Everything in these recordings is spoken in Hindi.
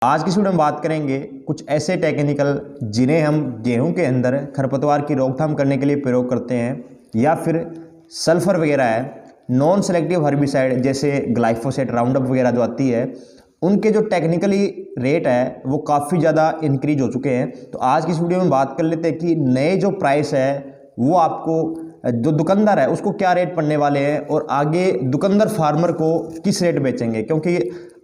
आज की वीडियो में बात करेंगे कुछ ऐसे टेक्निकल जिन्हें हम गेहूं के अंदर खरपतवार की रोकथाम करने के लिए प्रयोग करते हैं, या फिर सल्फर वगैरह है, नॉन सेलेक्टिव हर्बिसाइड जैसे ग्लाइफोसेट, राउंडअप वगैरह जो आती है, उनके जो टेक्निकली रेट है वो काफ़ी ज़्यादा इंक्रीज हो चुके हैं। तो आज की इस वीडियो में बात कर लेते हैं कि नए जो प्राइस है वो आपको जो दुकानदार है उसको क्या रेट पड़ने वाले हैं और आगे दुकानदार फार्मर को किस रेट बेचेंगे, क्योंकि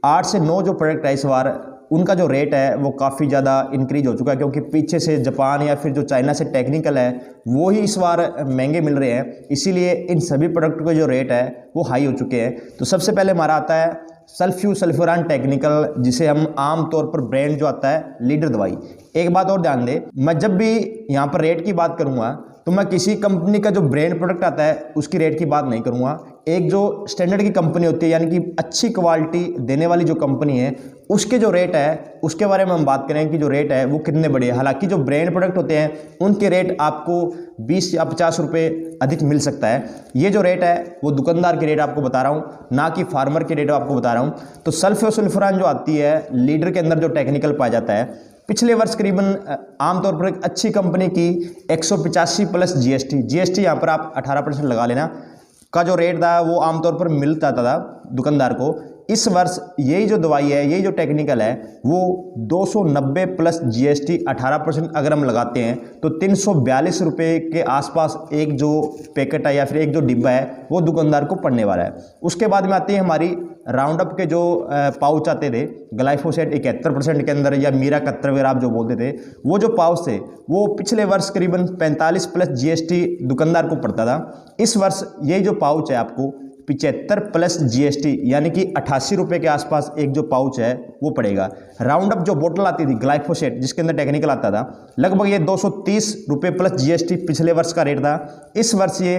8 से 9 जो प्रोडक्ट है इस बार उनका जो रेट है वो काफ़ी ज़्यादा इंक्रीज हो चुका है, क्योंकि पीछे से जापान या फिर जो चाइना से टेक्निकल है वो ही इस बार महंगे मिल रहे हैं, इसीलिए इन सभी प्रोडक्ट के जो रेट है वो हाई हो चुके हैं। तो सबसे पहले हमारा आता है सल्फ्यूसल्फ्यूरान टेक्निकल, जिसे हम आम तौर पर ब्रांड जो आता है लीडर दवाई। एक बात और ध्यान दें, मैं जब भी यहाँ पर रेट की बात करूँगा तो मैं किसी कंपनी का जो ब्रांड प्रोडक्ट आता है उसकी रेट की बात नहीं करूँगा। एक जो स्टैंडर्ड की कंपनी होती है, यानी कि अच्छी क्वालिटी देने वाली जो कंपनी है, उसके जो रेट है उसके बारे में हम बात करें कि जो रेट है वो कितने बड़े हैं। हालांकि जो ब्रांड प्रोडक्ट होते हैं उनके रेट आपको 20 या 50 रुपये अधिक मिल सकता है। ये जो रेट है वो दुकानदार के रेट आपको बता रहा हूँ, ना कि फार्मर के रेट आपको बता रहा हूँ। तो सल्फ्यूसल्फ्यूरान जो आती है लीडर के अंदर जो टेक्निकल पाया जाता है, पिछले वर्ष करीबन आमतौर पर एक अच्छी कंपनी की 185 प्लस जीएसटी यहाँ पर आप 18% लगा लेना का जो रेट था वो आमतौर पर मिलता था दुकानदार को। इस वर्ष यही जो दवाई है, यही जो टेक्निकल है, वो 290 प्लस जीएसटी 18% अगर हम लगाते हैं तो 342 रुपये के आसपास एक जो पैकेट है या फिर एक जो डिब्बा है वो दुकानदार को पड़ने वाला है। उसके बाद में आती है हमारी राउंडअप के जो पाउच आते थे, ग्लाइफोसेट 71% के अंदर या मीरा 71 वगैरह आप जो बोलते थे, वो जो पाउच थे वो पिछले वर्ष करीबन 45 प्लस जीएसटी दुकानदार को पड़ता था। इस वर्ष यही जो पाउच है आपको 75 प्लस जीएसटी यानी कि 88 रुपये के आसपास एक जो पाउच है वो पड़ेगा। राउंडअप जो बोतल आती थी ग्लाइफोसेट जिसके अंदर टेक्निकल आता था, लगभग ये 230 रुपये प्लस जीएसटी पिछले वर्ष का रेट था। इस वर्ष ये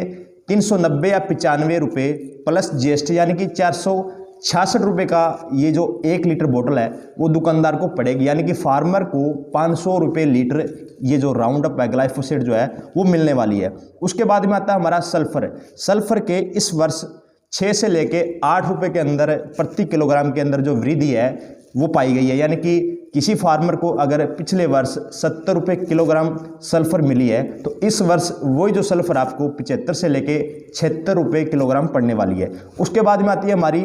390 या 95 रुपये प्लस जीएसटी यानी कि 466 रुपये का ये जो 1 लीटर बोतल है वो दुकानदार को पड़ेगी, यानी कि फार्मर को 500 रुपये लीटर ये जो राउंडअप है ग्लाइफोसेट जो है वो मिलने वाली है। उसके बाद में आता है हमारा सल्फर के इस वर्ष 6 से लेके 8 रुपये के अंदर प्रति किलोग्राम के अंदर जो वृद्धि है वो पाई गई है, यानी कि किसी फार्मर को अगर पिछले वर्ष 70 रुपये किलोग्राम सल्फर मिली है तो इस वर्ष वही जो सल्फर आपको 75 से लेके 76 रुपये किलोग्राम पड़ने वाली है। उसके बाद में आती है हमारी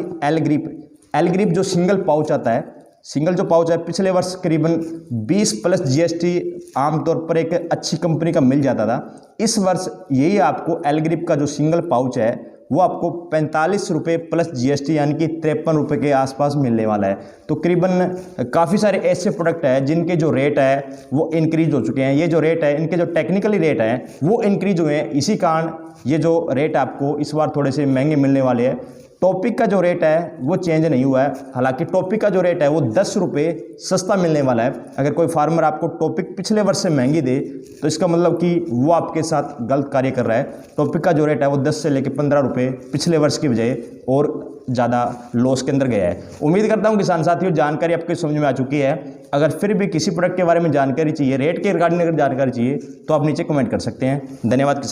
एलग्रिप जो सिंगल पाउच आता है, सिंगल जो पाउच है पिछले वर्ष करीबन 20 प्लस जीएसटी आमतौर पर एक अच्छी कंपनी का मिल जाता था। इस वर्ष यही आपको एलग्रिप का जो सिंगल पाउच है वो आपको 45 रुपये प्लस जीएसटी यानी कि 53 रुपये के आसपास मिलने वाला है। तो करीबन काफ़ी सारे ऐसे प्रोडक्ट हैं जिनके जो रेट है वो इंक्रीज हो चुके हैं। ये जो रेट है इनके जो टेक्निकली रेट है वो इंक्रीज हुए हैं, इसी कारण ये जो रेट आपको इस बार थोड़े से महंगे मिलने वाले हैं। टॉपिक का जो रेट है वो चेंज नहीं हुआ है, हालांकि टॉपिक का जो रेट है वो 10 रुपये सस्ता मिलने वाला है। अगर कोई फार्मर आपको टॉपिक पिछले वर्ष से महंगी दे तो इसका मतलब कि वो आपके साथ गलत कार्य कर रहा है। टॉपिक का जो रेट है वो 10 से लेकर 15 रुपये पिछले वर्ष की बजाय और ज़्यादा लॉस के अंदर गया है। उम्मीद करता हूँ किसान साथियों जानकारी आपको समझ में आ चुकी है। अगर फिर भी किसी प्रोडक्ट के बारे में जानकारी चाहिए, रेट के रिगार्डिंग अगर जानकारी चाहिए तो आप नीचे कमेंट कर सकते हैं। धन्यवाद किसान।